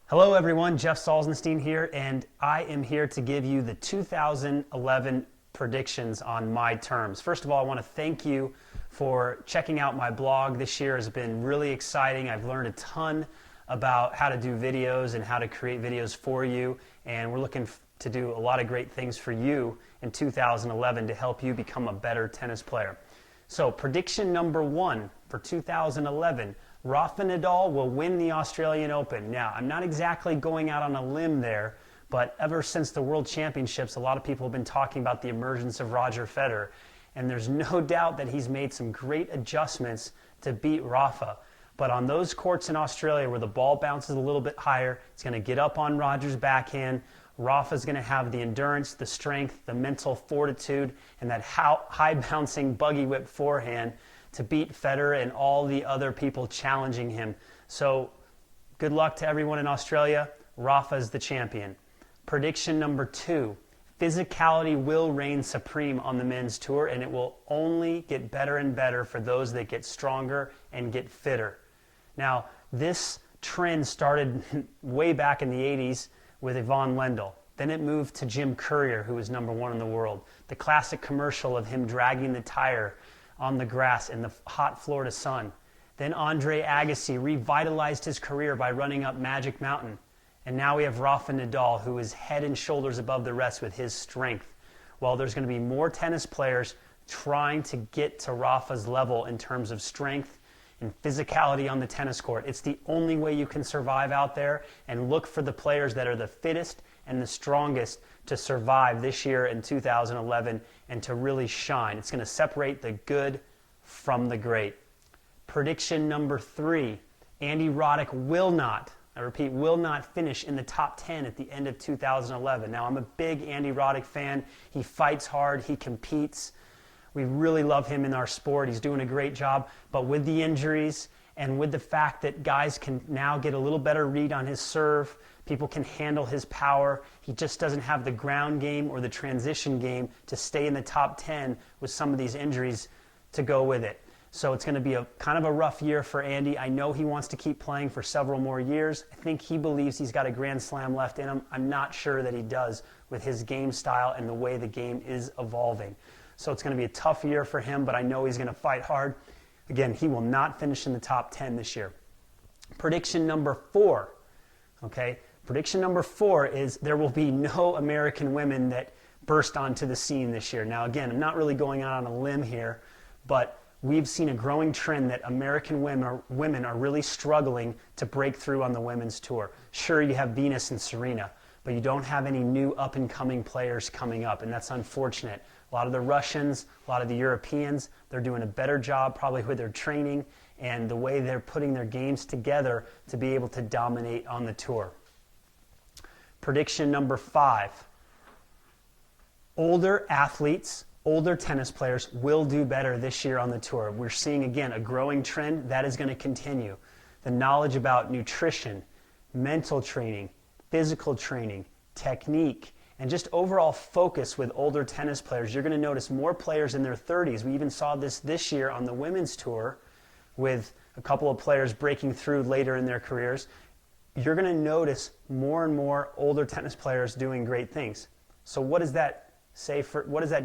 Hello everyone, Jeff Salzenstein here, and I am here to give you the 2011 predictions on my terms. First of all, I want to thank you for checking out my blog. This year has been really exciting. I've learned a ton about how to do videos and how to create videos for you, and we're looking to do a lot of great things for you in 2011 to help you become a better tennis player. So prediction number 1 for 2011, Rafa Nadal will win the Australian Open. Now, I'm not exactly going out on a limb there, but ever since the World Championships, a lot of people have been talking about the emergence of Roger Federer, and there's no doubt that he's made some great adjustments to beat Rafa. But on those courts in Australia where the ball bounces a little bit higher, it's going to get up on Roger's backhand. Rafa's going to have the endurance, the strength, the mental fortitude, and that high-bouncing buggy whip forehand to beat Federer and all the other people challenging him. So good luck to everyone in Australia. Rafa's the champion. Prediction number 2, physicality will reign supreme on the men's tour, and it will only get better and better for those that get stronger and get fitter. Now, this trend started way back in the 80s with Yvonne Lendl. Then it moved to Jim Courier, who was #1 in the world. The classic commercial of him dragging the tire on the grass in the hot Florida sun. Then Andre Agassi revitalized his career by running up Magic Mountain. And now we have Rafa Nadal, who is head and shoulders above the rest with his strength. Well, there's going to be more tennis players trying to get to Rafa's level in terms of strength and physicality on the tennis court. It's the only way you can survive out there, and look for the players that are the fittest and the strongest to survive this year in 2011 and to really shine. It's going to separate the good from the great. Prediction number 3, Andy Roddick will not, I repeat, will not finish in the top 10 at the end of 2011. Now, I'm a big Andy Roddick fan. He fights hard, he competes. We really love him in our sport. He's doing a great job. But with the injuries and with the fact that guys can now get a little better read on his serve, people can handle his power, he just doesn't have the ground game or the transition game to stay in the top 10 with some of these injuries to go with it. So it's going to be a kind of a rough year for Andy. I know he wants to keep playing for several more years. I think he believes he's got a Grand Slam left in him. I'm not sure that he does with his game style and the way the game is evolving. So it's going to be a tough year for him, but I know he's going to fight hard. Again, he will not finish in the top 10 this year. Prediction number 4, okay? Prediction number 4 is there will be no American women that burst onto the scene this year. Now, again, I'm not really going out on a limb here, but we've seen a growing trend that American women are really struggling to break through on the women's tour. Sure, you have Venus and Serena, but you don't have any new up-and-coming players coming up, and that's unfortunate. A lot of the Russians, a lot of the Europeans, they're doing a better job probably with their training and the way they're putting their games together to be able to dominate on the tour. Prediction number 5, older athletes, older tennis players will do better this year on the tour. We're seeing, again, a growing trend that is going to continue. The knowledge about nutrition, mental training, physical training, technique, and just overall focus with older tennis players. You're going to notice more players in their 30s. We even saw this year on the women's tour with a couple of players breaking through later in their careers. You're going to notice more and more older tennis players doing great things. So what does that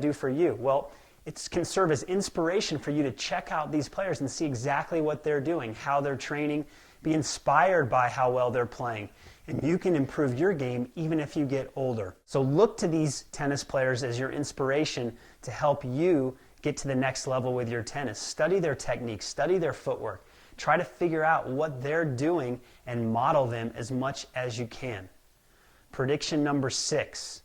do for you? Well, it can serve as inspiration for you to check out these players and see exactly what they're doing, how they're training, be inspired by how well they're playing. And you can improve your game even if you get older. So look to these tennis players as your inspiration to help you get to the next level with your tennis. Study their techniques, study their footwork. Try to figure out what they're doing and model them as much as you can. Prediction number 6,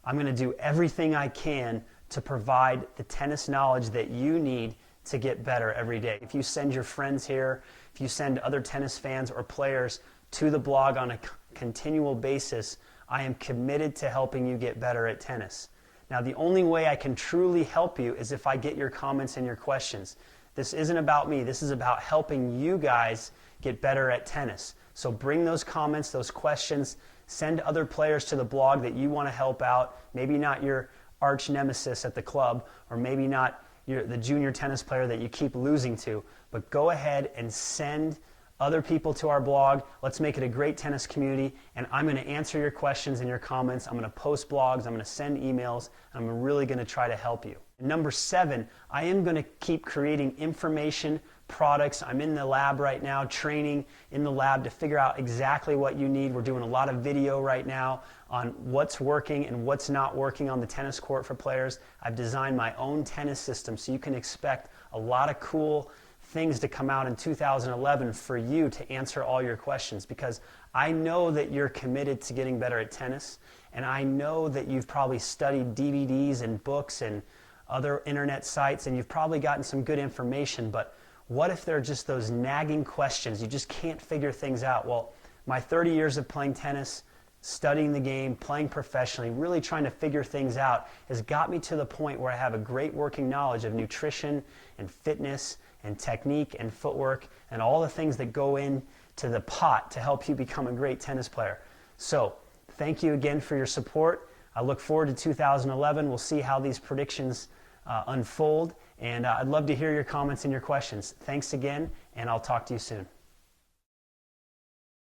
I'm going to do everything I can to provide the tennis knowledge that you need to get better every day. If you send your friends here, if you send other tennis fans or players to the blog on a continual basis, I am committed to helping you get better at tennis. Now, the only way I can truly help you is if I get your comments and your questions. This isn't about me. This is about helping you guys get better at tennis. So bring those comments, those questions, send other players to the blog that you want to help out. Maybe not your arch nemesis at the club, or maybe not the junior tennis player that you keep losing to, but go ahead and send other people to our blog. Let's make it a great tennis community, and I'm going to answer your questions and your comments. I'm going to post blogs, I'm going to send emails, and I'm really going to try to help you. Number 7, I am going to keep creating information products. I'm in the lab right now, training in the lab to figure out exactly what you need. We're doing a lot of video right now on what's working and what's not working on the tennis court for players. I've designed my own tennis system, so you can expect a lot of cool things to come out in 2011 for you to answer all your questions, because I know that you're committed to getting better at tennis, and I know that you've probably studied DVDs and books and other internet sites, and you've probably gotten some good information, but what if they're just those nagging questions? You just can't figure things out. Well, my 30 years of playing tennis, studying the game, playing professionally, really trying to figure things out has got me to the point where I have a great working knowledge of nutrition and fitness and technique and footwork and all the things that go into the pot to help you become a great tennis player. So, thank you again for your support. I look forward to 2011. We'll see how these predictions unfold, and I'd love to hear your comments and your questions. Thanks again, and I'll talk to you soon.